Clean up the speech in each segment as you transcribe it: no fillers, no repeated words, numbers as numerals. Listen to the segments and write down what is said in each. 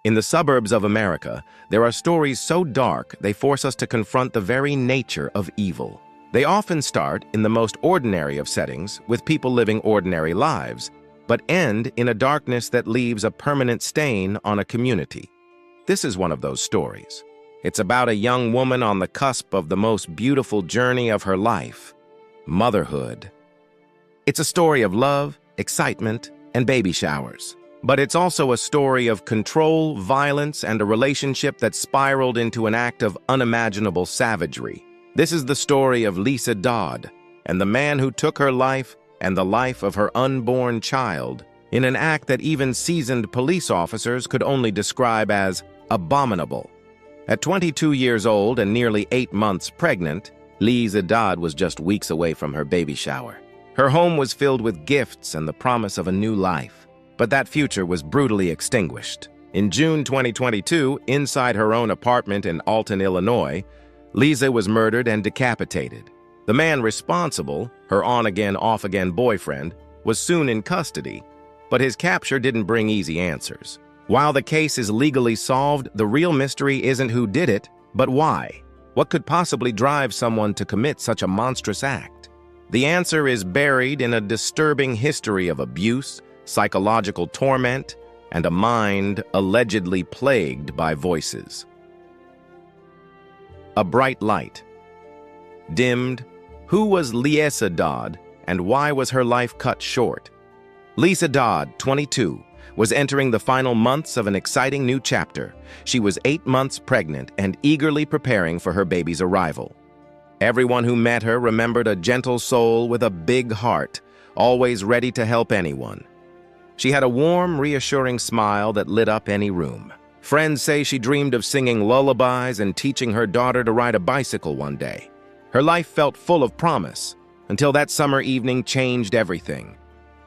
In the suburbs of America, there are stories so dark they force us to confront the very nature of evil. They often start in the most ordinary of settings, with people living ordinary lives, but end in a darkness that leaves a permanent stain on a community. This is one of those stories. It's about a young woman on the cusp of the most beautiful journey of her life, motherhood. It's a story of love, excitement, and baby showers. But it's also a story of control, violence, and a relationship that spiraled into an act of unimaginable savagery. This is the story of Lisa Dodd and the man who took her life and the life of her unborn child in an act that even seasoned police officers could only describe as abominable. At 22 years old and nearly 8 months pregnant, Lisa Dodd was just weeks away from her baby shower. Her home was filled with gifts and the promise of a new life. But that future was brutally extinguished. In June 2022, inside her own apartment in Alton, Illinois, Lisa was murdered and decapitated. The man responsible, her on-again, off-again boyfriend, was soon in custody, but his capture didn't bring easy answers. While the case is legally solved, the real mystery isn't who did it, but why. What could possibly drive someone to commit such a monstrous act? The answer is buried in a disturbing history of abuse, psychological torment, and a mind allegedly plagued by voices. A bright light. Dimmed. Who was Lisa Dodd, and why was her life cut short? Lisa Dodd, 22, was entering the final months of an exciting new chapter. She was 8 months pregnant and eagerly preparing for her baby's arrival. Everyone who met her remembered a gentle soul with a big heart, always ready to help anyone. She had a warm, reassuring smile that lit up any room. Friends say she dreamed of singing lullabies and teaching her daughter to ride a bicycle one day. Her life felt full of promise, until that summer evening changed everything.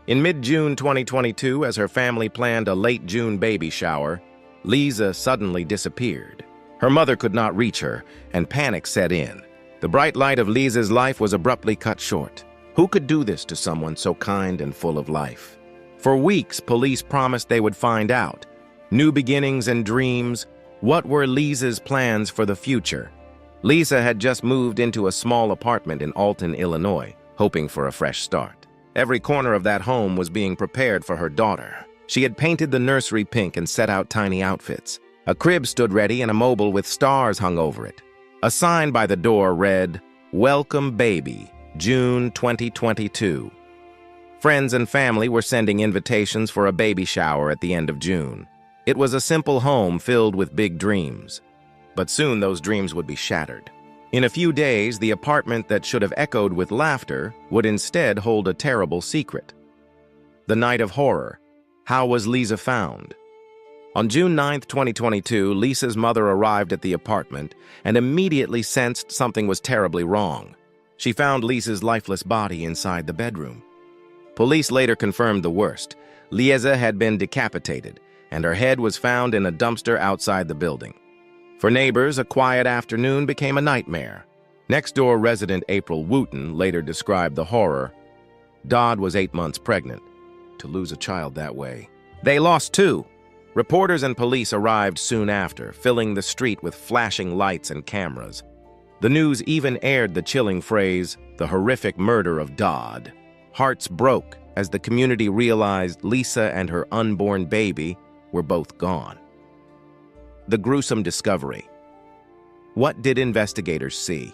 In mid-June 2022, as her family planned a late June baby shower, Lisa suddenly disappeared. Her mother could not reach her, and panic set in. The bright light of Lisa's life was abruptly cut short. Who could do this to someone so kind and full of life? For weeks, police promised they would find out. New beginnings and dreams. What were Lisa's plans for the future? Lisa had just moved into a small apartment in Alton, Illinois, hoping for a fresh start. Every corner of that home was being prepared for her daughter. She had painted the nursery pink and set out tiny outfits. A crib stood ready and a mobile with stars hung over it. A sign by the door read, "Welcome Baby, June 2022. Friends and family were sending invitations for a baby shower at the end of June. It was a simple home filled with big dreams. But soon those dreams would be shattered. In a few days, the apartment that should have echoed with laughter would instead hold a terrible secret. The night of horror. How was Lisa found? On June 9, 2022, Lisa's mother arrived at the apartment and immediately sensed something was terribly wrong. She found Lisa's lifeless body inside the bedroom. Police later confirmed the worst. Lisa had been decapitated, and her head was found in a dumpster outside the building. For neighbors, a quiet afternoon became a nightmare. Next-door resident April Wooten later described the horror. Dodd was 8 months pregnant. To lose a child that way. They lost two. Reporters and police arrived soon after, filling the street with flashing lights and cameras. The news even aired the chilling phrase, "the horrific murder of Dodd." Hearts broke as the community realized Lisa and her unborn baby were both gone. The gruesome discovery. What did investigators see?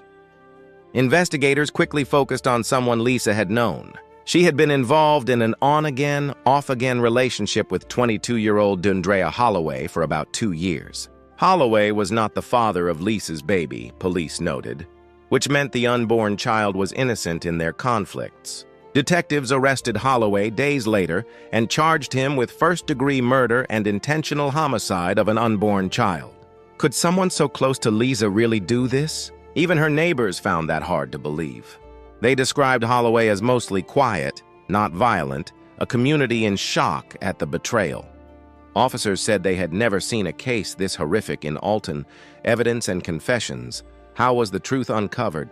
Investigators quickly focused on someone Lisa had known. She had been involved in an on-again, off-again relationship with 22-year-old Dundrea Holloway for about 2 years. Holloway was not the father of Lisa's baby, police noted, which meant the unborn child was innocent in their conflicts. Detectives arrested Holloway days later and charged him with first-degree murder and intentional homicide of an unborn child. Could someone so close to Lisa really do this? Even her neighbors found that hard to believe. They described Holloway as mostly quiet, not violent, a community in shock at the betrayal. Officers said they had never seen a case this horrific in Alton. Evidence and confessions. How was the truth uncovered?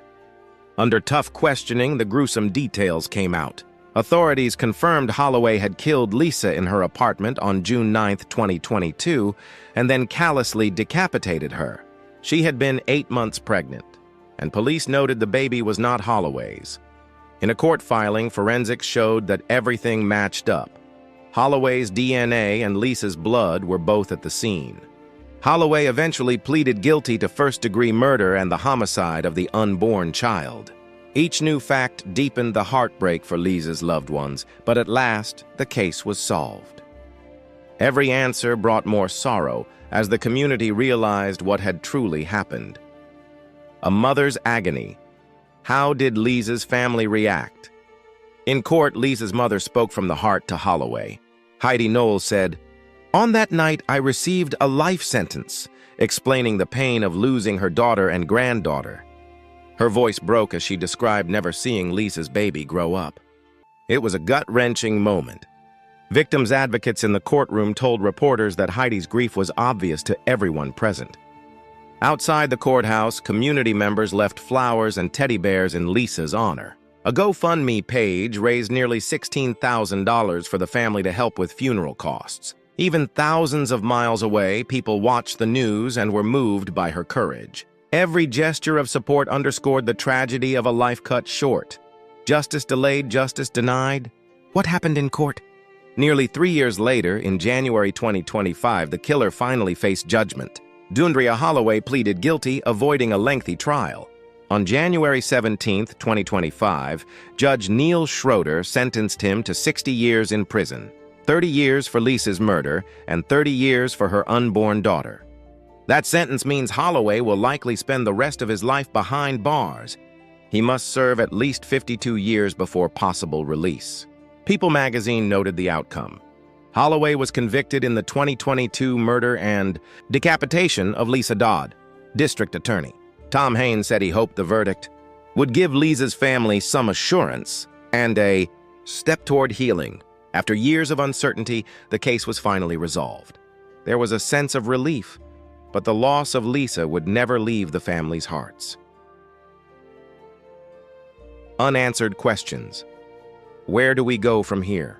Under tough questioning, the gruesome details came out. Authorities confirmed Holloway had killed Lisa in her apartment on June 9, 2022, and then callously decapitated her. She had been 8 months pregnant, and police noted the baby was not Holloway's. In a court filing, forensics showed that everything matched up. Holloway's DNA and Lisa's blood were both at the scene. Holloway eventually pleaded guilty to first-degree murder and the homicide of the unborn child. Each new fact deepened the heartbreak for Lisa's loved ones, but at last, the case was solved. Every answer brought more sorrow as the community realized what had truly happened. A mother's agony. How did Lisa's family react? In court, Lisa's mother spoke from the heart to Holloway. Heidi Knowles said, "On that night, I received a life sentence," explaining the pain of losing her daughter and granddaughter. Her voice broke as she described never seeing Lisa's baby grow up. It was a gut-wrenching moment. Victims' advocates in the courtroom told reporters that Heidi's grief was obvious to everyone present. Outside the courthouse, community members left flowers and teddy bears in Lisa's honor. A GoFundMe page raised nearly $16,000 for the family to help with funeral costs. Even thousands of miles away, people watched the news and were moved by her courage. Every gesture of support underscored the tragedy of a life cut short. Justice delayed, justice denied. What happened in court? Nearly 3 years later, in January 2025, the killer finally faced judgment. Dundrea Holloway pleaded guilty, avoiding a lengthy trial. On January 17, 2025, Judge Neil Schroeder sentenced him to 60 years in prison, 30 years for Lisa's murder, and 30 years for her unborn daughter. That sentence means Holloway will likely spend the rest of his life behind bars. He must serve at least 52 years before possible release. People magazine noted the outcome. Holloway was convicted in the 2022 murder and decapitation of Lisa Dodd, district attorney. Tom Haynes said he hoped the verdict would give Lisa's family some assurance and a step toward healing. After years of uncertainty, the case was finally resolved. There was a sense of relief, but the loss of Lisa would never leave the family's hearts. Unanswered questions. Where do we go from here?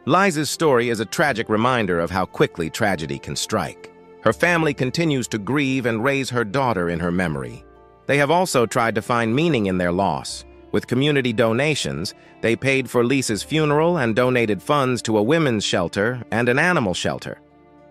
Lisa's story is a tragic reminder of how quickly tragedy can strike. Her family continues to grieve and raise her daughter in her memory. They have also tried to find meaning in their loss. With community donations, they paid for Lisa's funeral and donated funds to a women's shelter and an animal shelter.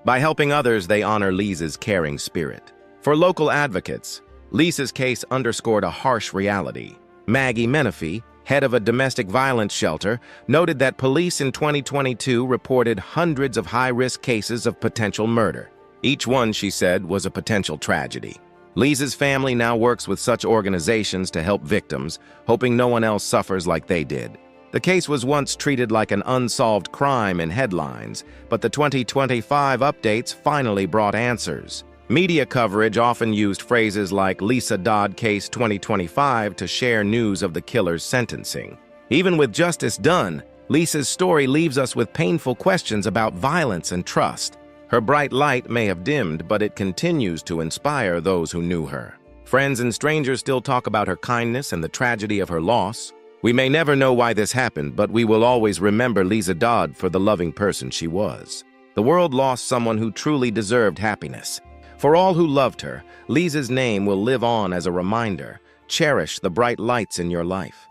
By helping others, they honor Lisa's caring spirit. For local advocates, Lisa's case underscored a harsh reality. Maggie Menifee, head of a domestic violence shelter, noted that police in 2022 reported hundreds of high-risk cases of potential murder. Each one, she said, was a potential tragedy. Lisa's family now works with such organizations to help victims, hoping no one else suffers like they did. The case was once treated like an unsolved crime in headlines, but the 2025 updates finally brought answers. Media coverage often used phrases like Lisa Dodd Case 2025 to share news of the killer's sentencing. Even with justice done, Lisa's story leaves us with painful questions about violence and trust. Her bright light may have dimmed, but it continues to inspire those who knew her. Friends and strangers still talk about her kindness and the tragedy of her loss. We may never know why this happened, but we will always remember Lisa Dodd for the loving person she was. The world lost someone who truly deserved happiness. For all who loved her, Lisa's name will live on as a reminder. Cherish the bright lights in your life.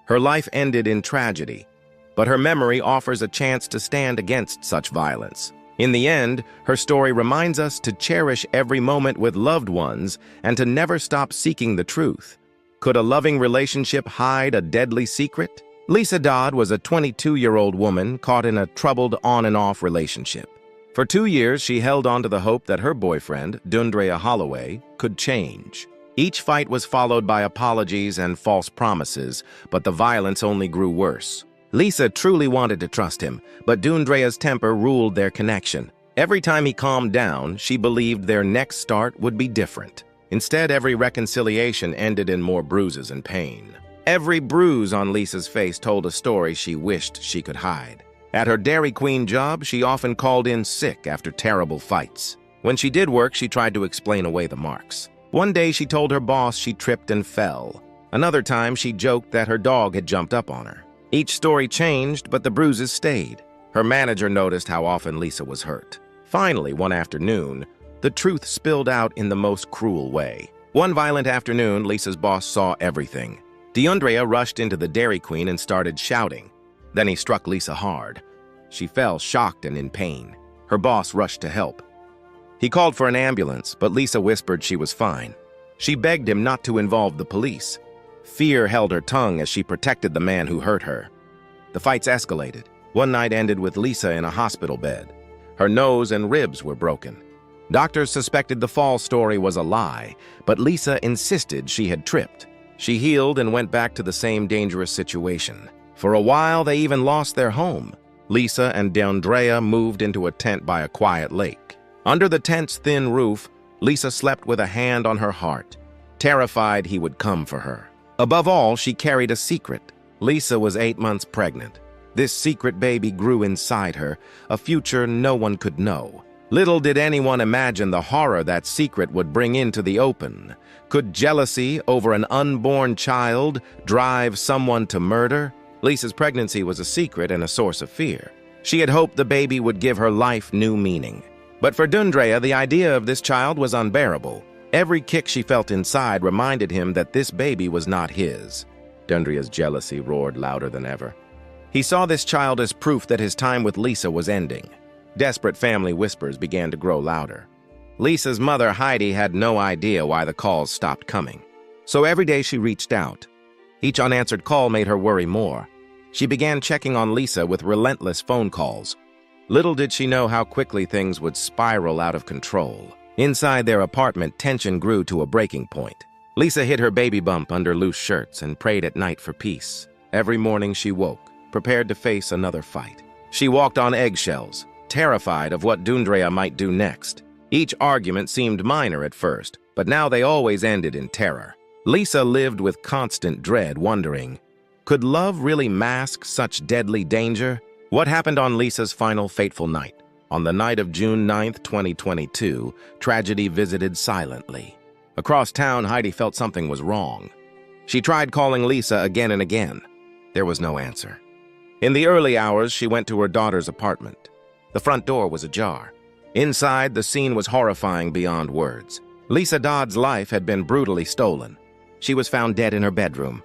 Her life ended in tragedy, but her memory offers a chance to stand against such violence. In the end, her story reminds us to cherish every moment with loved ones and to never stop seeking the truth. Could a loving relationship hide a deadly secret? Lisa Dodd was a 22-year-old woman caught in a troubled on-and-off relationship. For 2 years, she held on to the hope that her boyfriend, Dundrea Holloway, could change. Each fight was followed by apologies and false promises, but the violence only grew worse. Lisa truly wanted to trust him, but Dundrea's temper ruled their connection. Every time he calmed down, she believed their next start would be different. Instead, every reconciliation ended in more bruises and pain. Every bruise on Lisa's face told a story she wished she could hide. At her Dairy Queen job, she often called in sick after terrible fights. When she did work, she tried to explain away the marks. One day, she told her boss she tripped and fell. Another time, she joked that her dog had jumped up on her. Each story changed, but the bruises stayed. Her manager noticed how often Lisa was hurt. Finally, one afternoon, the truth spilled out in the most cruel way. One violent afternoon, Lisa's boss saw everything. D'Andrea rushed into the Dairy Queen and started shouting. Then he struck Lisa hard. She fell, shocked and in pain. Her boss rushed to help. He called for an ambulance, but Lisa whispered she was fine. She begged him not to involve the police. Fear held her tongue as she protected the man who hurt her. The fights escalated. One night ended with Lisa in a hospital bed. Her nose and ribs were broken. Doctors suspected the fall story was a lie, but Lisa insisted she had tripped. She healed and went back to the same dangerous situation. For a while, they even lost their home. Lisa and D'Andrea moved into a tent by a quiet lake. Under the tent's thin roof, Lisa slept with a hand on her heart, terrified he would come for her. Above all, she carried a secret. Lisa was 8 months pregnant. This secret baby grew inside her, a future no one could know. Little did anyone imagine the horror that secret would bring into the open. Could jealousy over an unborn child drive someone to murder? Lisa's pregnancy was a secret and a source of fear. She had hoped the baby would give her life new meaning. But for D'Andrea, the idea of this child was unbearable. Every kick she felt inside reminded him that this baby was not his. D'Andrea's jealousy roared louder than ever. He saw this child as proof that his time with Lisa was ending. Desperate family whispers began to grow louder. Lisa's mother, Heidi, had no idea why the calls stopped coming. So every day she reached out. Each unanswered call made her worry more. She began checking on Lisa with relentless phone calls. Little did she know how quickly things would spiral out of control. Inside their apartment, tension grew to a breaking point. Lisa hid her baby bump under loose shirts and prayed at night for peace. Every morning she woke, prepared to face another fight. She walked on eggshells, terrified of what D'Andrea might do next. Each argument seemed minor at first, but now they always ended in terror. Lisa lived with constant dread, wondering, could love really mask such deadly danger? What happened on Lisa's final fateful night? On the night of June 9, 2022, tragedy visited silently. Across town, Heidi felt something was wrong. She tried calling Lisa again and again. There was no answer. In the early hours, she went to her daughter's apartment. The front door was ajar. Inside, the scene was horrifying beyond words. Lisa Dodd's life had been brutally stolen. She was found dead in her bedroom.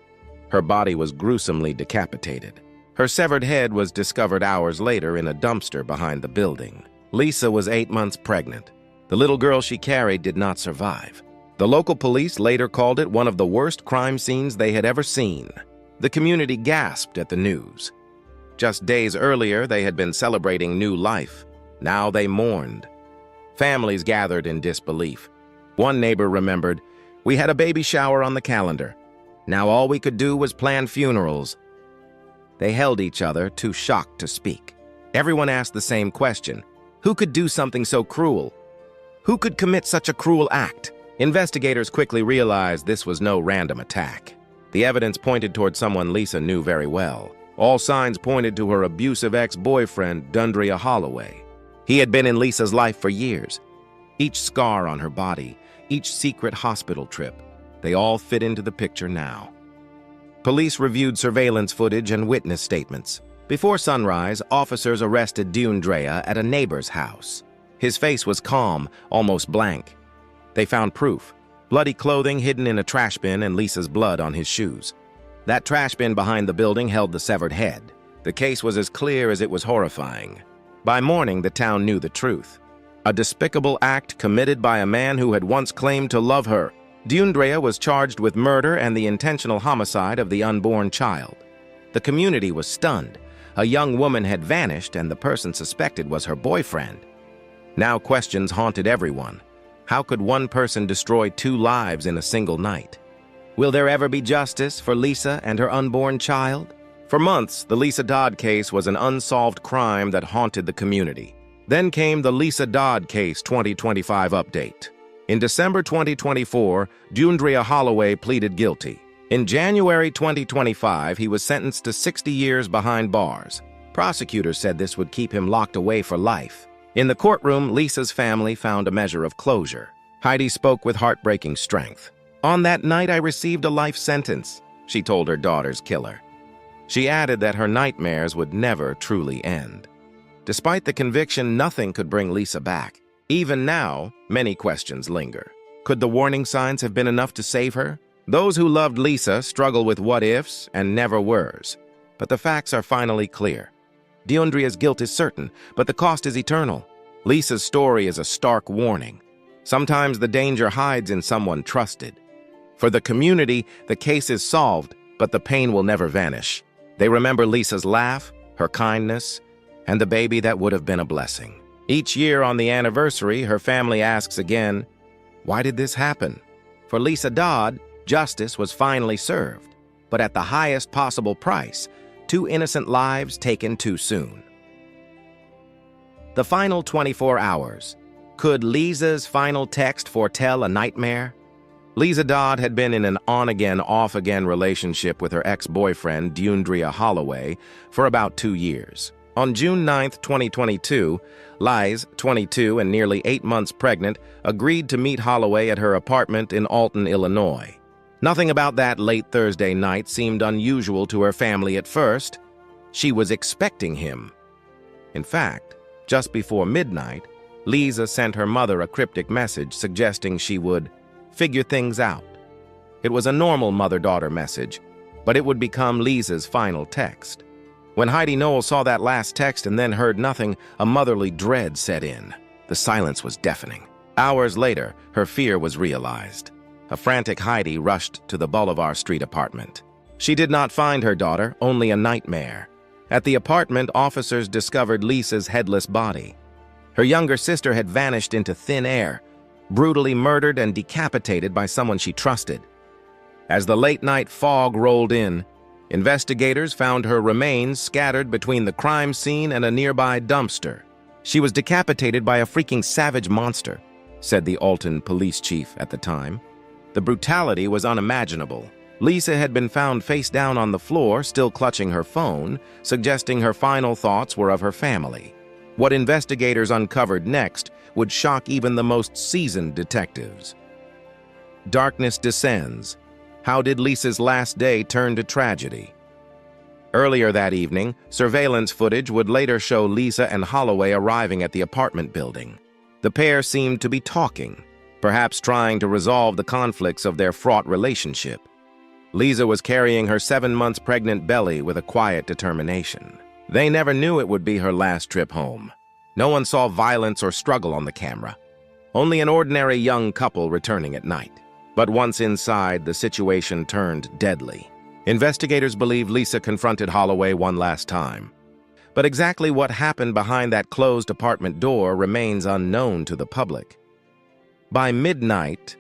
Her body was gruesomely decapitated. Her severed head was discovered hours later in a dumpster behind the building. Lisa was 8 months pregnant. The little girl she carried did not survive. The local police later called it one of the worst crime scenes they had ever seen. The community gasped at the news. Just days earlier, they had been celebrating new life. Now they mourned. Families gathered in disbelief. One neighbor remembered, "We had a baby shower on the calendar. Now all we could do was plan funerals." They held each other, too shocked to speak. Everyone asked the same question. Who could do something so cruel? Who could commit such a cruel act? Investigators quickly realized this was no random attack. The evidence pointed toward someone Lisa knew very well. All signs pointed to her abusive ex-boyfriend, D'Andrea Holloway. He had been in Lisa's life for years. Each scar on her body, each secret hospital trip, they all fit into the picture now. Police reviewed surveillance footage and witness statements. Before sunrise, officers arrested D'Andrea at a neighbor's house. His face was calm, almost blank. They found proof: bloody clothing hidden in a trash bin and Lisa's blood on his shoes. That trash bin behind the building held the severed head. The case was as clear as it was horrifying. By morning, the town knew the truth. A despicable act committed by a man who had once claimed to love her. D'Andrea was charged with murder and the intentional homicide of the unborn child. The community was stunned. A young woman had vanished, and the person suspected was her boyfriend. Now questions haunted everyone. How could one person destroy 2 lives in a single night? Will there ever be justice for Lisa and her unborn child? For months, the Lisa Dodd case was an unsolved crime that haunted the community. Then came the Lisa Dodd case 2025 update. In December 2024, D'Andrea Holloway pleaded guilty. In January 2025, he was sentenced to 60 years behind bars. Prosecutors said this would keep him locked away for life. In the courtroom, Lisa's family found a measure of closure. Heidi spoke with heartbreaking strength. "On that night, I received a life sentence," she told her daughter's killer. She added that her nightmares would never truly end. Despite the conviction, nothing could bring Lisa back. Even now, many questions linger. Could the warning signs have been enough to save her? Those who loved Lisa struggle with what-ifs and never-weres. But the facts are finally clear. Deandria's guilt is certain, but the cost is eternal. Lisa's story is a stark warning. Sometimes the danger hides in someone trusted. For the community, the case is solved, but the pain will never vanish. They remember Lisa's laugh, her kindness, and the baby that would have been a blessing. Each year on the anniversary, her family asks again, why did this happen? For Lisa Dodd, justice was finally served, but at the highest possible price, 2 innocent lives taken too soon. The final 24 hours. Could Lisa's final text foretell a nightmare? Lisa Dodd had been in an on-again, off-again relationship with her ex-boyfriend, Deandria Holloway, for about 2 years. On June 9, 2022, Liz, 22 and nearly 8 months pregnant, agreed to meet Holloway at her apartment in Alton, Illinois. Nothing about that late Thursday night seemed unusual to her family at first. She was expecting him. In fact, just before midnight, Lisa sent her mother a cryptic message suggesting she would figure things out. It was a normal mother-daughter message, but it would become Lisa's final text. When Heidi Knowles saw that last text and then heard nothing, a motherly dread set in. The silence was deafening. Hours later, her fear was realized. A frantic Heidi rushed to the Boulevard Street apartment. She did not find her daughter, only a nightmare. At the apartment, officers discovered Lisa's headless body. Her younger sister had vanished into thin air, brutally murdered and decapitated by someone she trusted. As the late-night fog rolled in, investigators found her remains scattered between the crime scene and a nearby dumpster. She was decapitated by a freaking savage monster, said the Alton police chief at the time. The brutality was unimaginable. Lisa had been found face down on the floor, still clutching her phone, suggesting her final thoughts were of her family. What investigators uncovered next would shock even the most seasoned detectives. Darkness descends. How did Lisa's last day turn to tragedy? Earlier that evening, surveillance footage would later show Lisa and Holloway arriving at the apartment building. The pair seemed to be talking, perhaps trying to resolve the conflicts of their fraught relationship. Lisa was carrying her 7 months pregnant belly with a quiet determination. They never knew it would be her last trip home. No one saw violence or struggle on the camera. Only an ordinary young couple returning at night. But once inside, the situation turned deadly. Investigators believe Lisa confronted Holloway one last time. But exactly what happened behind that closed apartment door remains unknown to the public. By midnight,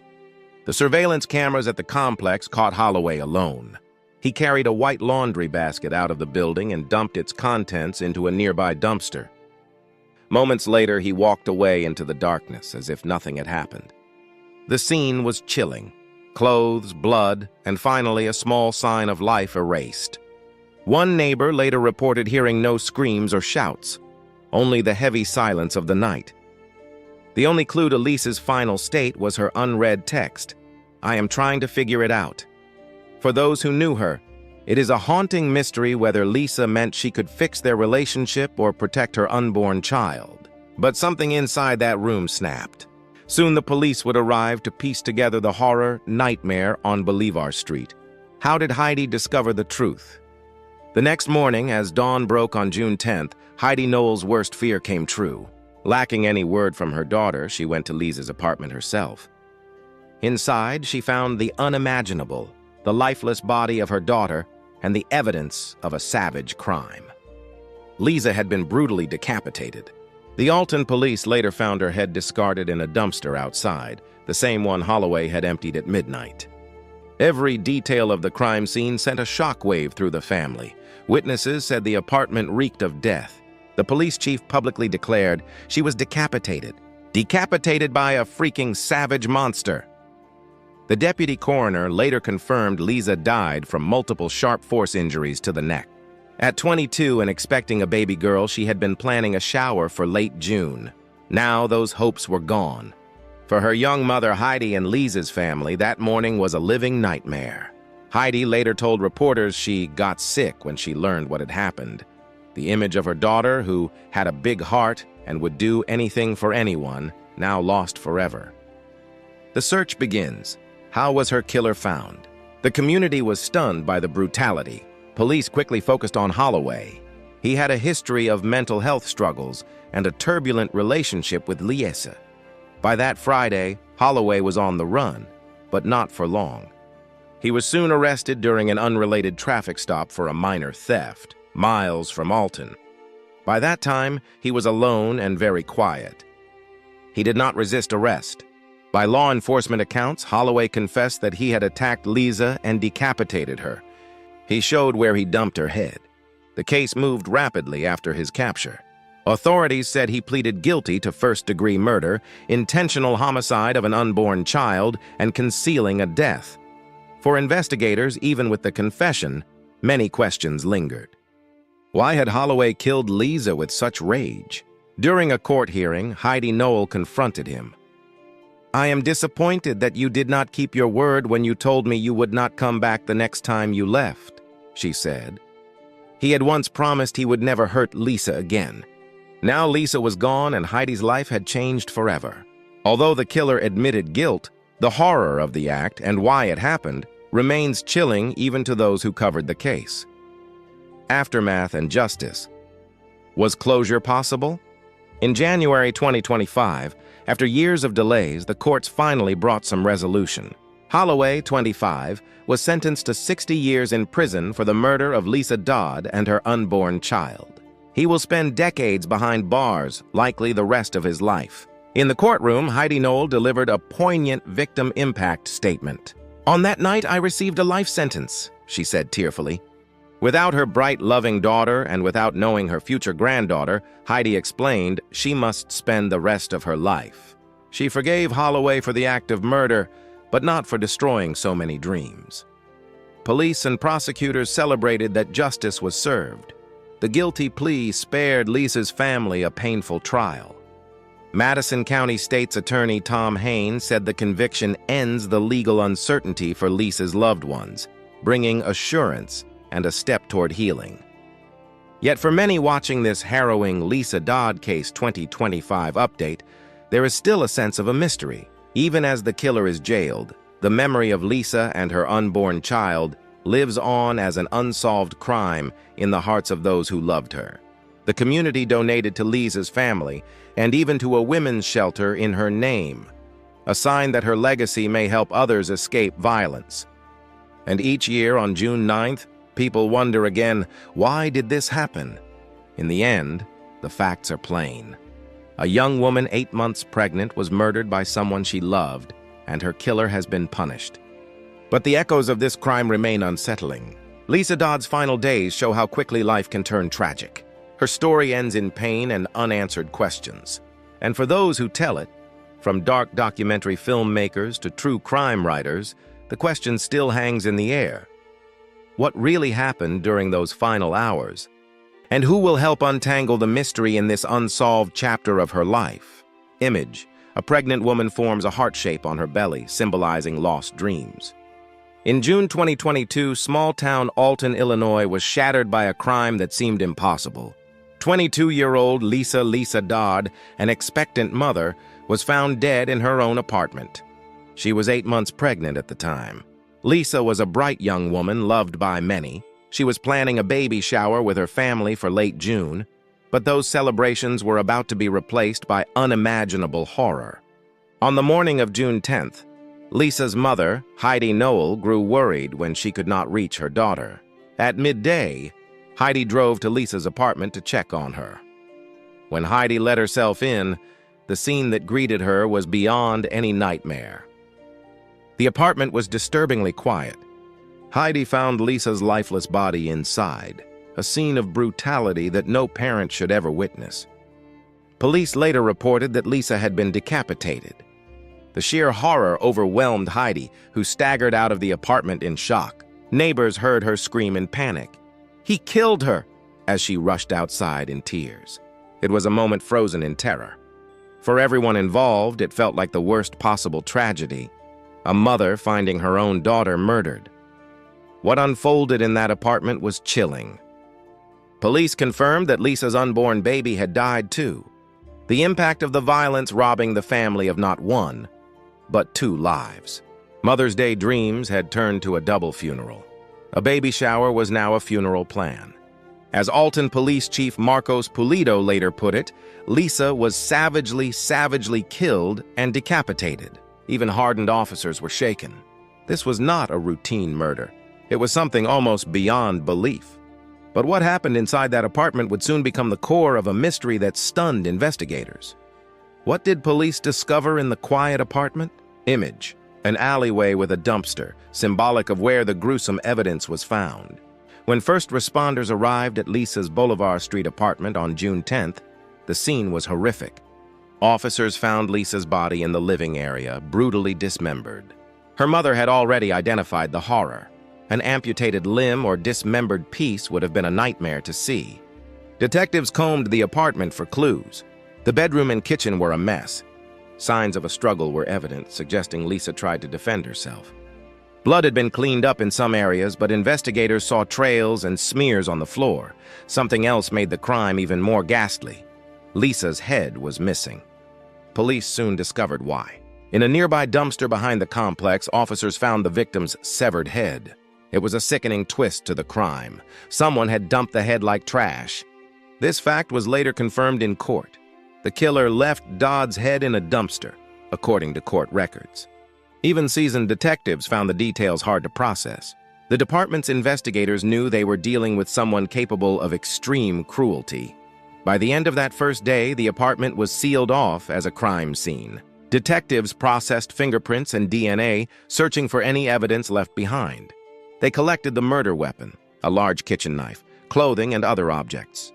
the surveillance cameras at the complex caught Holloway alone. He carried a white laundry basket out of the building and dumped its contents into a nearby dumpster. Moments later, he walked away into the darkness as if nothing had happened. The scene was chilling. Clothes, blood, and finally a small sign of life erased. One neighbor later reported hearing no screams or shouts, only the heavy silence of the night. The only clue to Lisa's final state was her unread text, "I am trying to figure it out." For those who knew her, it is a haunting mystery whether Lisa meant she could fix their relationship or protect her unborn child. But something inside that room snapped. Soon the police would arrive to piece together the horror nightmare on Boulevard Street. How did Heidi discover the truth? The next morning, as dawn broke on June 10th, Heidi Knowles' worst fear came true. Lacking any word from her daughter, she went to Lisa's apartment herself. Inside, she found the unimaginable, the lifeless body of her daughter, and the evidence of a savage crime. Lisa had been brutally decapitated. The Alton police later found her head discarded in a dumpster outside, the same one Holloway had emptied at midnight. Every detail of the crime scene sent a shockwave through the family. Witnesses said the apartment reeked of death. The police chief publicly declared she was decapitated. Decapitated by a freaking savage monster. The deputy coroner later confirmed Lisa died from multiple sharp force injuries to the neck. At 22 and expecting a baby girl, she had been planning a shower for late June. Now those hopes were gone. For her young mother Heidi and Lisa's family, that morning was a living nightmare. Heidi later told reporters she got sick when she learned what had happened. The image of her daughter, who had a big heart and would do anything for anyone, now lost forever. The search begins. How was her killer found? The community was stunned by the brutality. Police quickly focused on Holloway. He had a history of mental health struggles and a turbulent relationship with Liesa. By that Friday, Holloway was on the run, but not for long. He was soon arrested during an unrelated traffic stop for a minor theft, miles from Alton. By that time, he was alone and very quiet. He did not resist arrest. By law enforcement accounts, Holloway confessed that he had attacked Lisa and decapitated her. He showed where he dumped her head. The case moved rapidly after his capture. Authorities said he pleaded guilty to first-degree murder, intentional homicide of an unborn child, and concealing a death. For investigators, even with the confession, many questions lingered. Why had Holloway killed Lisa with such rage? During a court hearing, Heidi Noel confronted him. "I am disappointed that you did not keep your word when you told me you would not come back the next time you left," she said. He had once promised he would never hurt Lisa again. Now Lisa was gone and Heidi's life had changed forever. Although the killer admitted guilt, the horror of the act and why it happened remains chilling even to those who covered the case. Aftermath and justice. Was closure possible? In January 2025, after years of delays, the courts finally brought some resolution. Holloway, 25, was sentenced to 60 years in prison for the murder of Lisa Dodd and her unborn child. He will spend decades behind bars, likely the rest of his life. In the courtroom, Heidi Noel delivered a poignant victim impact statement. "On that night, I received a life sentence," she said tearfully. Without her bright, loving daughter and without knowing her future granddaughter, Heidi explained she must spend the rest of her life. She forgave Holloway for the act of murder, but not for destroying so many dreams. Police and prosecutors celebrated that justice was served. The guilty plea spared Lisa's family a painful trial. Madison County State's Attorney Tom Haynes said the conviction ends the legal uncertainty for Lisa's loved ones, bringing assurance and a step toward healing. Yet for many watching this harrowing Lisa Dodd Case 2025 update, there is still a sense of a mystery. Even as the killer is jailed, the memory of Lisa and her unborn child lives on as an unsolved crime in the hearts of those who loved her. The community donated to Lisa's family and even to a women's shelter in her name, a sign that her legacy may help others escape violence. And each year on June 9th, people wonder again, why did this happen? In the end, the facts are plain. A young woman 8 months pregnant was murdered by someone she loved, and her killer has been punished. But the echoes of this crime remain unsettling. Lisa Dodd's final days show how quickly life can turn tragic. Her story ends in pain and unanswered questions. And for those who tell it, from dark documentary filmmakers to true crime writers, the question still hangs in the air. What really happened during those final hours? And who will help untangle the mystery in this unsolved chapter of her life? Image: a pregnant woman forms a heart shape on her belly, symbolizing lost dreams. In June 2022, small-town Alton, Illinois was shattered by a crime that seemed impossible. 22-year-old Lisa Dodd, an expectant mother, was found dead in her own apartment. She was 8 months pregnant at the time. Lisa was a bright young woman loved by many. She was planning a baby shower with her family for late June, but those celebrations were about to be replaced by unimaginable horror. On the morning of June 10th, Lisa's mother, Heidi Noel, grew worried when she could not reach her daughter. At midday, Heidi drove to Lisa's apartment to check on her. When Heidi let herself in, the scene that greeted her was beyond any nightmare. The apartment was disturbingly quiet. Heidi found Lisa's lifeless body inside, a scene of brutality that no parent should ever witness. Police later reported that Lisa had been decapitated. The sheer horror overwhelmed Heidi, who staggered out of the apartment in shock. Neighbors heard her scream in panic. "He killed her!" as she rushed outside in tears. It was a moment frozen in terror. For everyone involved, it felt like the worst possible tragedy. A mother finding her own daughter murdered. What unfolded in that apartment was chilling. Police confirmed that Lisa's unborn baby had died too. The impact of the violence robbing the family of not one, but two lives. Mother's Day dreams had turned to a double funeral. A baby shower was now a funeral plan. As Alton Police Chief Marcos Pulido later put it, Lisa was savagely killed and decapitated. Even hardened officers were shaken. This was not a routine murder. It was something almost beyond belief. But what happened inside that apartment would soon become the core of a mystery that stunned investigators. What did police discover in the quiet apartment? Image, an alleyway with a dumpster, symbolic of where the gruesome evidence was found. When first responders arrived at Lisa's Bolivar Street apartment on June 10th, the scene was horrific. Officers found Lisa's body in the living area, brutally dismembered. Her mother had already identified the horror. An amputated limb or dismembered piece would have been a nightmare to see. Detectives combed the apartment for clues. The bedroom and kitchen were a mess. Signs of a struggle were evident, suggesting Lisa tried to defend herself. Blood had been cleaned up in some areas, but investigators saw trails and smears on the floor. Something else made the crime even more ghastly. Lisa's head was missing. Police soon discovered why. In a nearby dumpster behind the complex, officers found the victim's severed head. It was a sickening twist to the crime. Someone had dumped the head like trash. This fact was later confirmed in court. The killer left Dodd's head in a dumpster, according to court records. Even seasoned detectives found the details hard to process. The department's investigators knew they were dealing with someone capable of extreme cruelty. By the end of that first day, the apartment was sealed off as a crime scene. Detectives processed fingerprints and DNA, searching for any evidence left behind. They collected the murder weapon, a large kitchen knife, clothing, and other objects.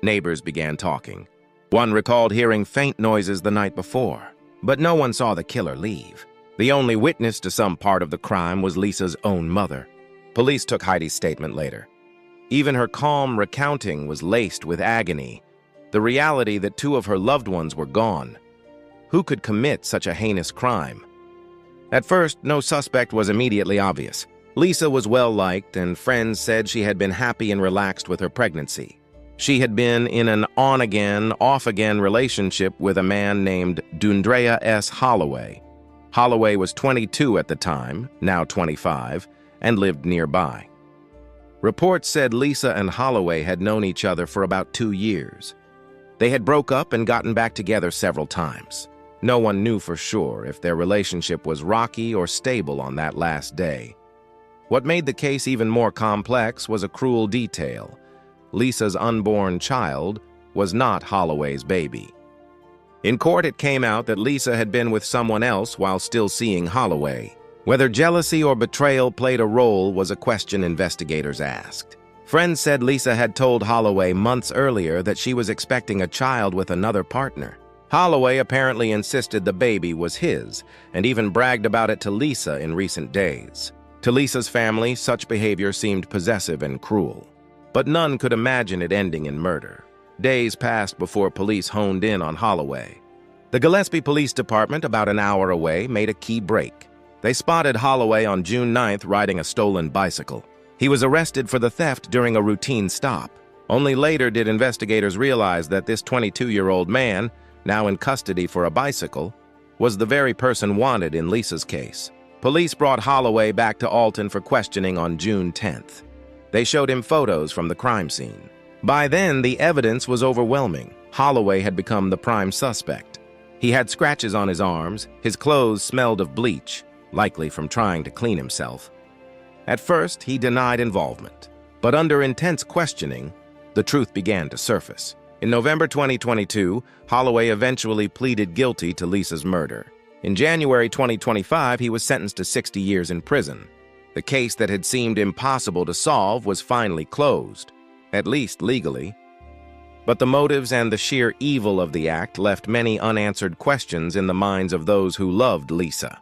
Neighbors began talking. One recalled hearing faint noises the night before, but no one saw the killer leave. The only witness to some part of the crime was Lisa's own mother. Police took Heidi's statement later. Even her calm recounting was laced with agony, the reality that two of her loved ones were gone. Who could commit such a heinous crime? At first, no suspect was immediately obvious. Lisa was well-liked, and friends said she had been happy and relaxed with her pregnancy. She had been in an on-again, off-again relationship with a man named Dundrea S. Holloway. Holloway was 22 at the time, now 25, and lived nearby. Reports said Lisa and Holloway had known each other for about 2 years. They had broke up and gotten back together several times. No one knew for sure if their relationship was rocky or stable on that last day. What made the case even more complex was a cruel detail. Lisa's unborn child was not Holloway's baby. In court, it came out that Lisa had been with someone else while still seeing Holloway. Whether jealousy or betrayal played a role was a question investigators asked. Friends said Lisa had told Holloway months earlier that she was expecting a child with another partner. Holloway apparently insisted the baby was his, and even bragged about it to Lisa in recent days. To Lisa's family, such behavior seemed possessive and cruel. But none could imagine it ending in murder. Days passed before police honed in on Holloway. The Gillespie Police Department, about an hour away, made a key break. They spotted Holloway on June 9th riding a stolen bicycle. He was arrested for the theft during a routine stop. Only later did investigators realize that this 22-year-old man, now in custody for a bicycle, was the very person wanted in Lisa's case. Police brought Holloway back to Alton for questioning on June 10th. They showed him photos from the crime scene. By then, the evidence was overwhelming. Holloway had become the prime suspect. He had scratches on his arms, his clothes smelled of bleach, likely from trying to clean himself. At first, he denied involvement, but under intense questioning, the truth began to surface. In November 2022, Holloway eventually pleaded guilty to Lisa's murder. In January 2025, he was sentenced to 60 years in prison. The case that had seemed impossible to solve was finally closed, at least legally. But the motives and the sheer evil of the act left many unanswered questions in the minds of those who loved Lisa.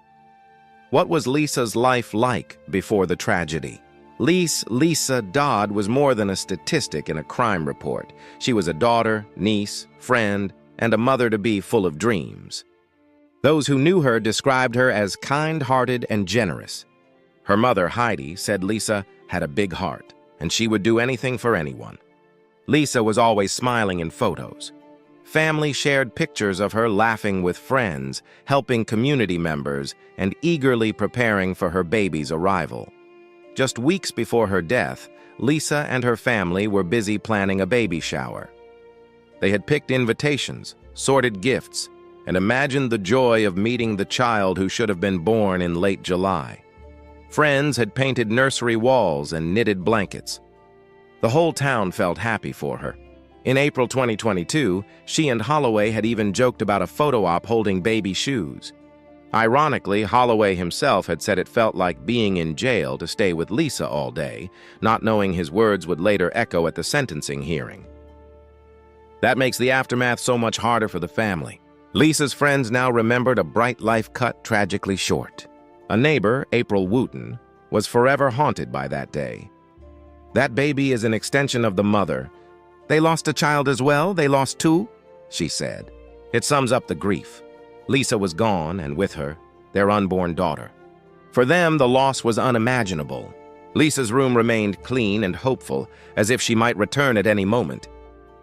What was Lisa's life like before the tragedy? Lisa Dodd was more than a statistic in a crime report. She was a daughter, niece, friend, and a mother-to-be full of dreams. Those who knew her described her as kind-hearted and generous. Her mother, Heidi, said Lisa had a big heart, and she would do anything for anyone. Lisa was always smiling in photos. Family shared pictures of her laughing with friends, helping community members, and eagerly preparing for her baby's arrival. Just weeks before her death, Lisa and her family were busy planning a baby shower. They had picked invitations, sorted gifts, and imagined the joy of meeting the child who should have been born in late July. Friends had painted nursery walls and knitted blankets. The whole town felt happy for her. In April 2022, she and Holloway had even joked about a photo op holding baby shoes. Ironically, Holloway himself had said it felt like being in jail to stay with Lisa all day, not knowing his words would later echo at the sentencing hearing. That makes the aftermath so much harder for the family. Lisa's friends now remembered a bright life cut tragically short. A neighbor, April Wooten, was forever haunted by that day. "That baby is an extension of the mother. They lost a child as well? They lost two?" she said. It sums up the grief. Lisa was gone, and with her, their unborn daughter. For them, the loss was unimaginable. Lisa's room remained clean and hopeful, as if she might return at any moment.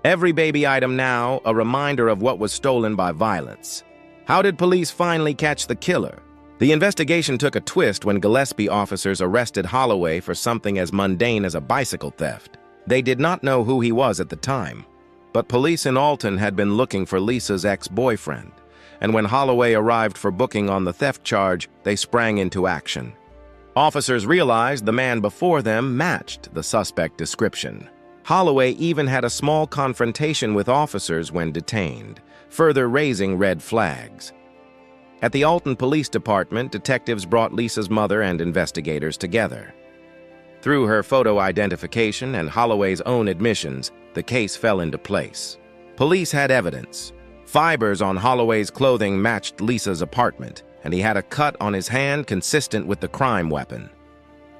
Every baby item now, a reminder of what was stolen by violence. How did police finally catch the killer? The investigation took a twist when Gillespie officers arrested Holloway for something as mundane as a bicycle theft. They did not know who he was at the time, but police in Alton had been looking for Lisa's ex-boyfriend, and when Holloway arrived for booking on the theft charge, they sprang into action. Officers realized the man before them matched the suspect description. Holloway even had a small confrontation with officers when detained, further raising red flags. At the Alton Police Department, detectives brought Lisa's mother and investigators together. Through her photo identification and Holloway's own admissions, the case fell into place. Police had evidence. Fibers on Holloway's clothing matched Lisa's apartment, and he had a cut on his hand consistent with the crime weapon.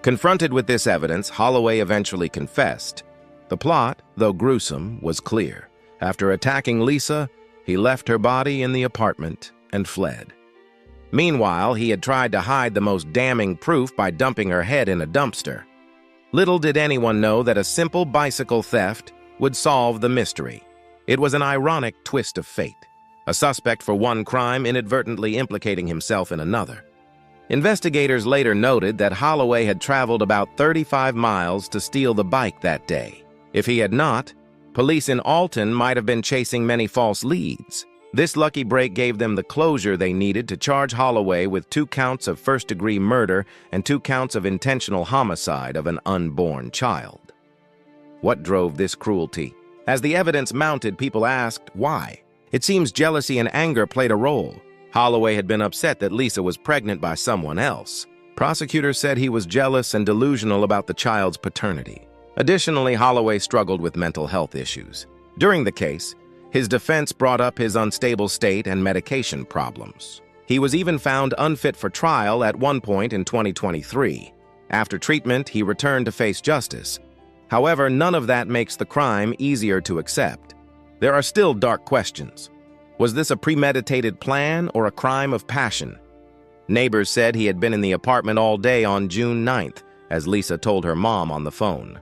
Confronted with this evidence, Holloway eventually confessed. The plot, though gruesome, was clear. After attacking Lisa, he left her body in the apartment and fled. Meanwhile, he had tried to hide the most damning proof by dumping her head in a dumpster. Little did anyone know that a simple bicycle theft would solve the mystery. It was an ironic twist of fate. A suspect for one crime inadvertently implicating himself in another. Investigators later noted that Holloway had traveled about 35 miles to steal the bike that day. If he had not, police in Alton might have been chasing many false leads. This lucky break gave them the closure they needed to charge Holloway with 2 counts of first-degree murder and 2 counts of intentional homicide of an unborn child. What drove this cruelty? As the evidence mounted, people asked, why? It seems jealousy and anger played a role. Holloway had been upset that Lisa was pregnant by someone else. Prosecutors said he was jealous and delusional about the child's paternity. Additionally, Holloway struggled with mental health issues. During the case, his defense brought up his unstable state and medication problems. He was even found unfit for trial at one point in 2023. After treatment, he returned to face justice. However, none of that makes the crime easier to accept. There are still dark questions. Was this a premeditated plan or a crime of passion? Neighbors said he had been in the apartment all day on June 9th, as Lisa told her mom on the phone.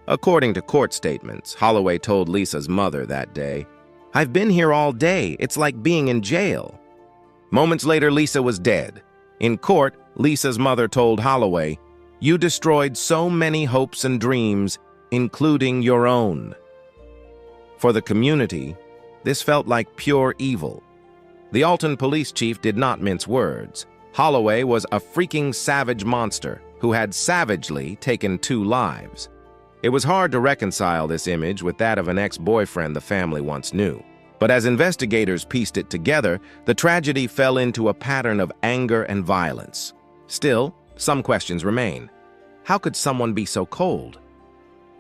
According to court statements, Holloway told Lisa's mother that day, "I've been here all day. It's like being in jail." Moments later, Lisa was dead. In court, Lisa's mother told Holloway, "You destroyed so many hopes and dreams, including your own." For the community, this felt like pure evil. The Alton police chief did not mince words. Holloway was a freaking savage monster who had savagely taken 2 lives. It was hard to reconcile this image with that of an ex-boyfriend the family once knew. But as investigators pieced it together, the tragedy fell into a pattern of anger and violence. Still, some questions remain. How could someone be so cold?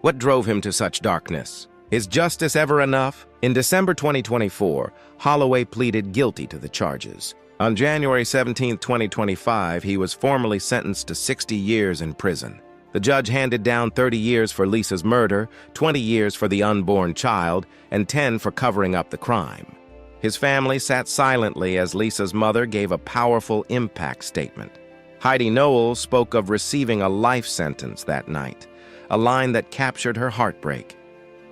What drove him to such darkness? Is justice ever enough? In December 2024, Holloway pleaded guilty to the charges. On January 17, 2025, he was formally sentenced to 60 years in prison. The judge handed down 30 years for Lisa's murder, 20 years for the unborn child, and 10 for covering up the crime. His family sat silently as Lisa's mother gave a powerful impact statement. Heidi Noel spoke of receiving a life sentence that night, a line that captured her heartbreak.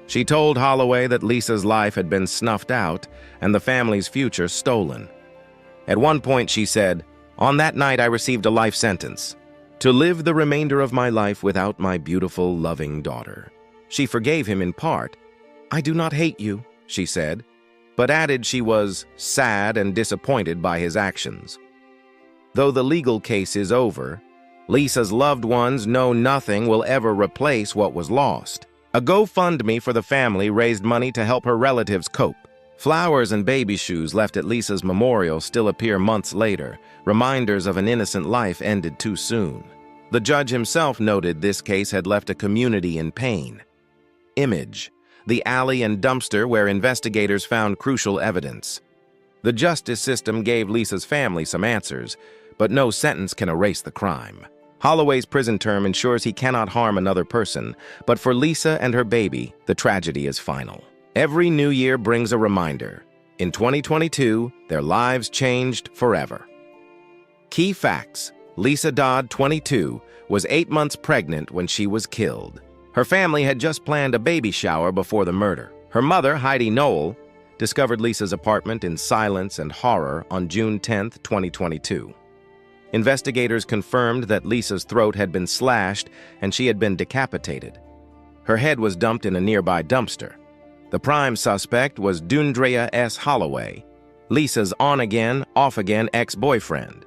She told Holloway that Lisa's life had been snuffed out and the family's future stolen. At one point she said, "On that night I received a life sentence, to live the remainder of my life without my beautiful, loving daughter." She forgave him in part. "I do not hate you," she said, but added she was sad and disappointed by his actions. Though the legal case is over, Lisa's loved ones know nothing will ever replace what was lost. A GoFundMe for the family raised money to help her relatives cope. Flowers and baby shoes left at Lisa's memorial still appear months later, reminders of an innocent life ended too soon. The judge himself noted this case had left a community in pain. Image: the alley and dumpster where investigators found crucial evidence. The justice system gave Lisa's family some answers, but no sentence can erase the crime. Holloway's prison term ensures he cannot harm another person, but for Lisa and her baby, the tragedy is final. Every new year brings a reminder. In 2022, their lives changed forever. Key facts: Lisa Dodd, 22, was 8 months pregnant when she was killed. Her family had just planned a baby shower before the murder. Her mother, Heidi Noel, discovered Lisa's apartment in silence and horror on June 10, 2022. Investigators confirmed that Lisa's throat had been slashed and she had been decapitated. Her head was dumped in a nearby dumpster. The prime suspect was Dundrea S. Holloway, Lisa's on-again, off-again ex-boyfriend.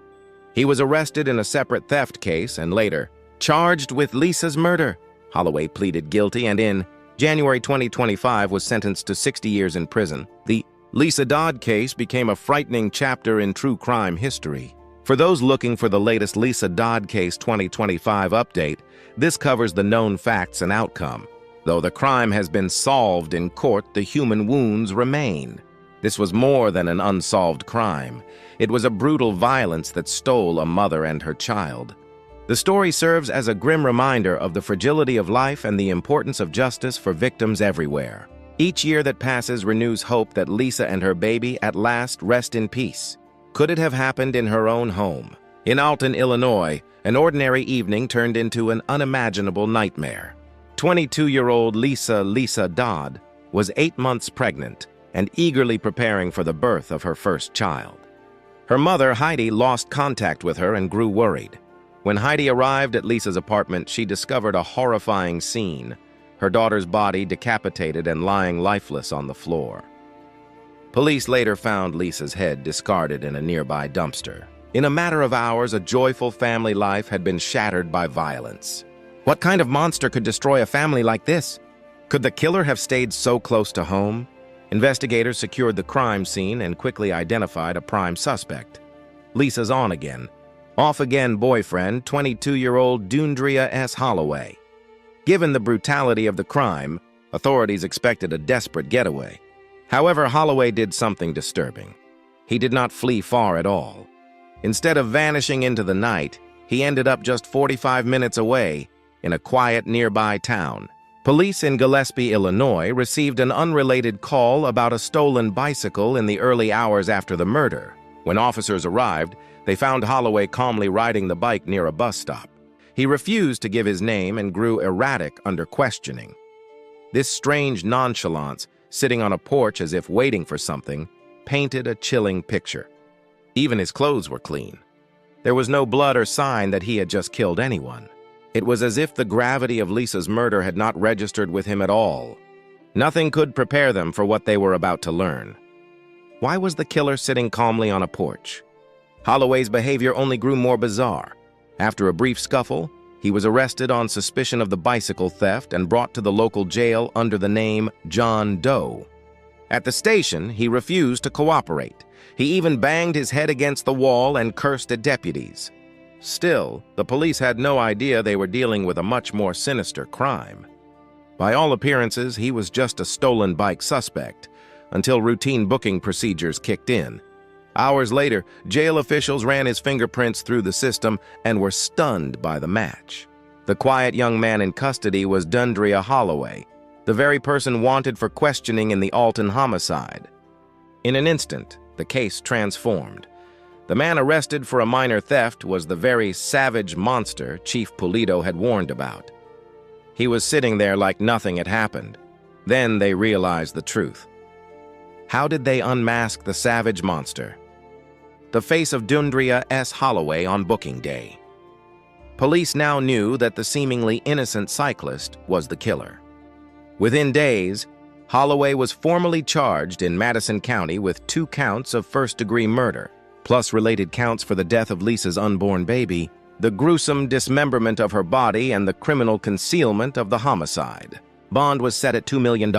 He was arrested in a separate theft case and later charged with Lisa's murder. Holloway pleaded guilty and in January 2025 was sentenced to 60 years in prison. The Lisa Dodd case became a frightening chapter in true crime history. For those looking for the latest Lisa Dodd case 2025 update, this covers the known facts and outcome. Though the crime has been solved in court, the human wounds remain. This was more than an unsolved crime. It was a brutal violence that stole a mother and her child. The story serves as a grim reminder of the fragility of life and the importance of justice for victims everywhere. Each year that passes renews hope that Lisa and her baby at last rest in peace. Could it have happened in her own home? In Alton, Illinois, an ordinary evening turned into an unimaginable nightmare. 22-year-old Lisa Dodd was 8 months pregnant and eagerly preparing for the birth of her first child. Her mother, Heidi, lost contact with her and grew worried. When Heidi arrived at Lisa's apartment, she discovered a horrifying scene, her daughter's body decapitated and lying lifeless on the floor. Police later found Lisa's head discarded in a nearby dumpster. In a matter of hours, a joyful family life had been shattered by violence. What kind of monster could destroy a family like this? Could the killer have stayed so close to home? Investigators secured the crime scene and quickly identified a prime suspect: Lisa's on-again, off-again boyfriend, 22-year-old Dundrea S. Holloway. Given the brutality of the crime, authorities expected a desperate getaway. However, Holloway did something disturbing. He did not flee far at all. Instead of vanishing into the night, he ended up just 45 minutes away in a quiet nearby town. Police in Gillespie, Illinois, received an unrelated call about a stolen bicycle in the early hours after the murder. When officers arrived, they found Holloway calmly riding the bike near a bus stop. He refused to give his name and grew erratic under questioning. This strange nonchalance, sitting on a porch as if waiting for something, painted a chilling picture. Even his clothes were clean. There was no blood or sign that he had just killed anyone. It was as if the gravity of Lisa's murder had not registered with him at all. Nothing could prepare them for what they were about to learn. Why was the killer sitting calmly on a porch? Holloway's behavior only grew more bizarre. After a brief scuffle, he was arrested on suspicion of the bicycle theft and brought to the local jail under the name John Doe. At the station, he refused to cooperate. He even banged his head against the wall and cursed at deputies. Still, the police had no idea they were dealing with a much more sinister crime. By all appearances, he was just a stolen bike suspect, until routine booking procedures kicked in. Hours later, jail officials ran his fingerprints through the system and were stunned by the match. The quiet young man in custody was Dundrea Holloway, the very person wanted for questioning in the Alton homicide. In an instant, the case transformed. The man arrested for a minor theft was the very savage monster Chief Pulido had warned about. He was sitting there like nothing had happened. Then they realized the truth. How did they unmask the savage monster? The face of Dundrea S. Holloway on booking day. Police now knew that the seemingly innocent cyclist was the killer. Within days, Holloway was formally charged in Madison County with 2 counts of first-degree murder, plus related counts for the death of Lisa's unborn baby, the gruesome dismemberment of her body, and the criminal concealment of the homicide. Bond was set at $2 million.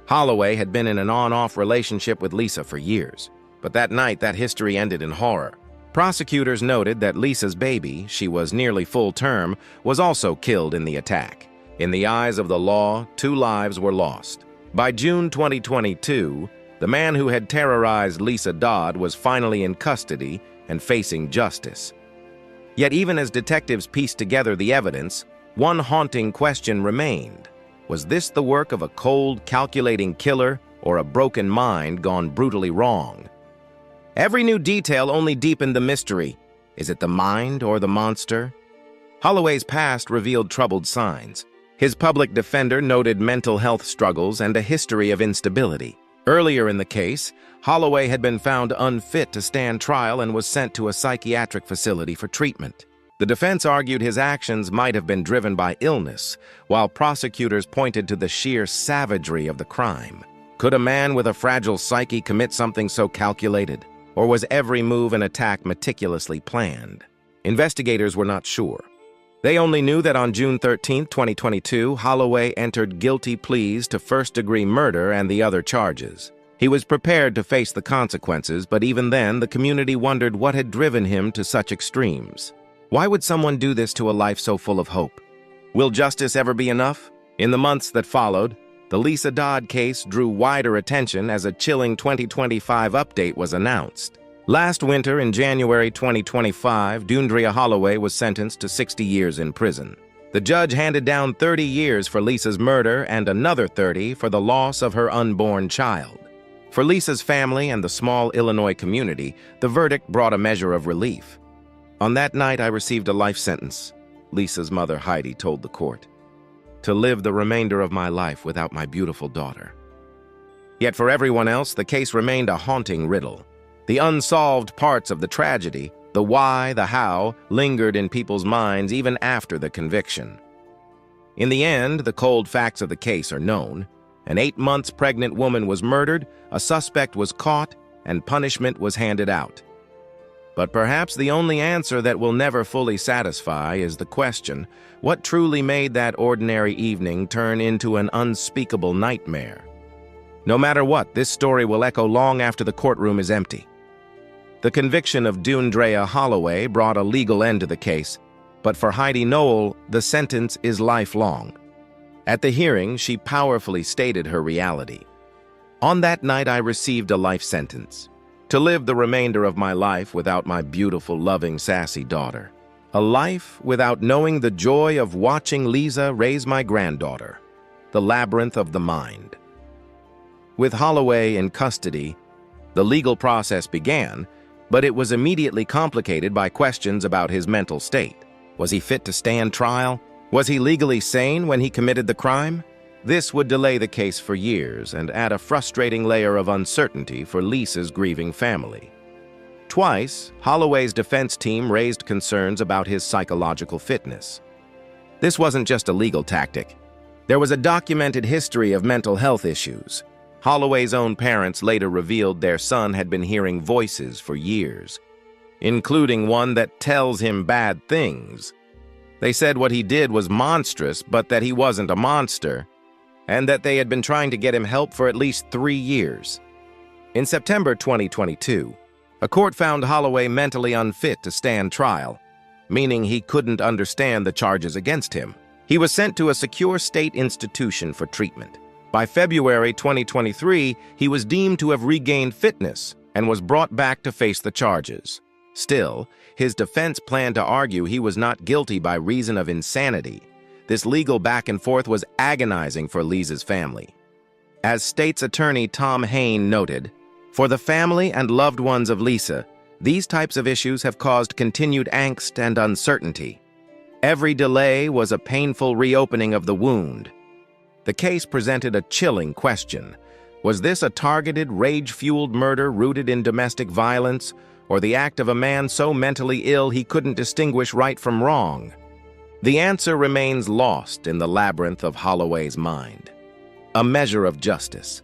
Holloway had been in an on-off relationship with Lisa for years, but that night that history ended in horror. Prosecutors noted that Lisa's baby, she was nearly full term, was also killed in the attack. In the eyes of the law, 2 lives were lost. By June 2022, the man who had terrorized Lisa Dodd was finally in custody and facing justice. Yet even as detectives pieced together the evidence, one haunting question remained. Was this the work of a cold, calculating killer or a broken mind gone brutally wrong? Every new detail only deepened the mystery. Is it the mind or the monster? Holloway's past revealed troubled signs. His public defender noted mental health struggles and a history of instability. Earlier in the case, Holloway had been found unfit to stand trial and was sent to a psychiatric facility for treatment. The defense argued his actions might have been driven by illness, while prosecutors pointed to the sheer savagery of the crime. Could a man with a fragile psyche commit something so calculated? Or was every move an attack meticulously planned? Investigators were not sure. They only knew that on June 13, 2022, Holloway entered guilty pleas to first-degree murder and the other charges. He was prepared to face the consequences, but even then, the community wondered what had driven him to such extremes. Why would someone do this to a life so full of hope? Will justice ever be enough? In the months that followed, the Lisa Dodd case drew wider attention as a chilling 2025 update was announced. Last winter, in January 2025, Dundrea Holloway was sentenced to 60 years in prison. The judge handed down 30 years for Lisa's murder and another 30 for the loss of her unborn child. For Lisa's family and the small Illinois community, the verdict brought a measure of relief. On that night, I received a life sentence, Lisa's mother Heidi told the court, to live the remainder of my life without my beautiful daughter. Yet for everyone else, the case remained a haunting riddle. The unsolved parts of the tragedy, the why, the how, lingered in people's minds even after the conviction. In the end, the cold facts of the case are known. An 8 months pregnant woman was murdered, a suspect was caught, and punishment was handed out. But perhaps the only answer that will never fully satisfy is the question, what truly made that ordinary evening turn into an unspeakable nightmare? No matter what, this story will echo long after the courtroom is empty. The conviction of Dundrea Holloway brought a legal end to the case, but for Heidi Noel, the sentence is lifelong. At the hearing, she powerfully stated her reality. On that night, I received a life sentence. To live the remainder of my life without my beautiful, loving, sassy daughter. A life without knowing the joy of watching Lisa raise my granddaughter. The labyrinth of the mind. With Holloway in custody, the legal process began, but it was immediately complicated by questions about his mental state. Was he fit to stand trial? Was he legally sane when he committed the crime? This would delay the case for years and add a frustrating layer of uncertainty for Lisa's grieving family. Twice, Holloway's defense team raised concerns about his psychological fitness. This wasn't just a legal tactic. There was a documented history of mental health issues. Holloway's own parents later revealed their son had been hearing voices for years, including one that tells him bad things. They said what he did was monstrous, but that he wasn't a monster, and that they had been trying to get him help for at least 3 years. In September 2022, a court found Holloway mentally unfit to stand trial, meaning he couldn't understand the charges against him. He was sent to a secure state institution for treatment. By February 2023, he was deemed to have regained fitness and was brought back to face the charges. Still, his defense planned to argue he was not guilty by reason of insanity. This legal back and forth was agonizing for Lisa's family. As state's attorney Tom Hain noted, for the family and loved ones of Lisa, These types of issues have caused continued angst and uncertainty. Every delay was a painful reopening of the wound. The case presented a chilling question. Was this a targeted, rage-fueled murder rooted in domestic violence, or the act of a man so mentally ill he couldn't distinguish right from wrong? The answer remains lost in the labyrinth of Holloway's mind. A measure of justice.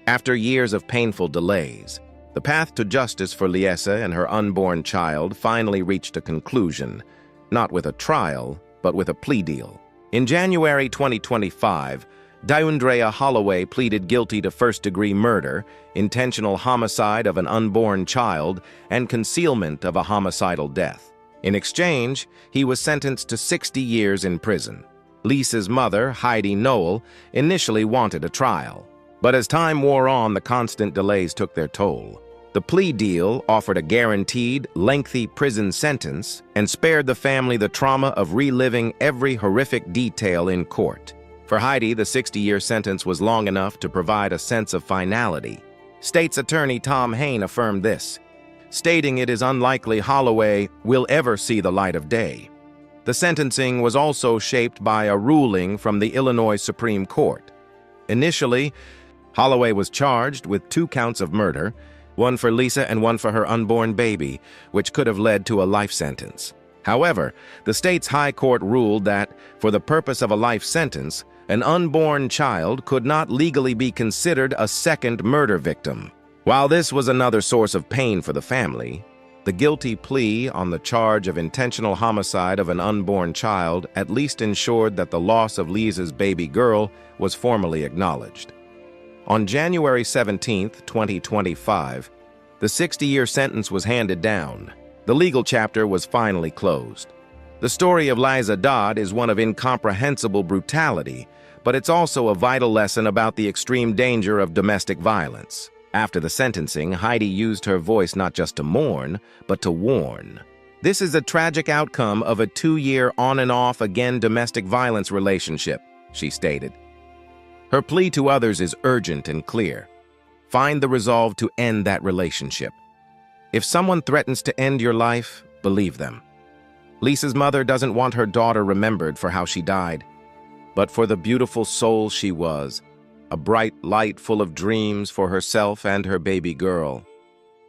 After years of painful delays, the path to justice for Liesa and her unborn child finally reached a conclusion, not with a trial, but with a plea deal. In January 2025, Diundrea Holloway pleaded guilty to first-degree murder, intentional homicide of an unborn child, and concealment of a homicidal death. In exchange, he was sentenced to 60 years in prison. Lisa's mother, Heidi Noel, initially wanted a trial. But as time wore on, the constant delays took their toll. The plea deal offered a guaranteed, lengthy prison sentence and spared the family the trauma of reliving every horrific detail in court. For Heidi, the 60-year sentence was long enough to provide a sense of finality. State's attorney Tom Hain affirmed this, stating it is unlikely Holloway will ever see the light of day. The sentencing was also shaped by a ruling from the Illinois Supreme Court. Initially, Holloway was charged with 2 counts of murder, one for Lisa and one for her unborn baby, which could have led to a life sentence. However, the state's high court ruled that, for the purpose of a life sentence, an unborn child could not legally be considered a second murder victim. While this was another source of pain for the family, the guilty plea on the charge of intentional homicide of an unborn child at least ensured that the loss of Lisa's baby girl was formally acknowledged. On January 17, 2025, the 60-year sentence was handed down. The legal chapter was finally closed. The story of Liza Dodd is one of incomprehensible brutality, but it's also a vital lesson about the extreme danger of domestic violence. After the sentencing, Heidi used her voice not just to mourn, but to warn. This is a tragic outcome of a 2-year on-and-off-again domestic violence relationship, she stated. Her plea to others is urgent and clear. Find the resolve to end that relationship. If someone threatens to end your life, believe them. Lisa's mother doesn't want her daughter remembered for how she died, but for the beautiful soul she was, a bright light full of dreams for herself and her baby girl.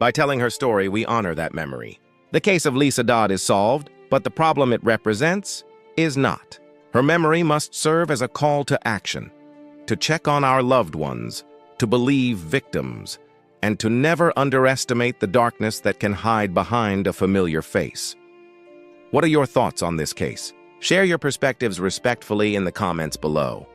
By telling her story, we honor that memory. The case of Liza Dodd is solved, but the problem it represents is not. Her memory must serve as a call to action, to check on our loved ones, to believe victims, and to never underestimate the darkness that can hide behind a familiar face. What are your thoughts on this case? Share your perspectives respectfully in the comments below.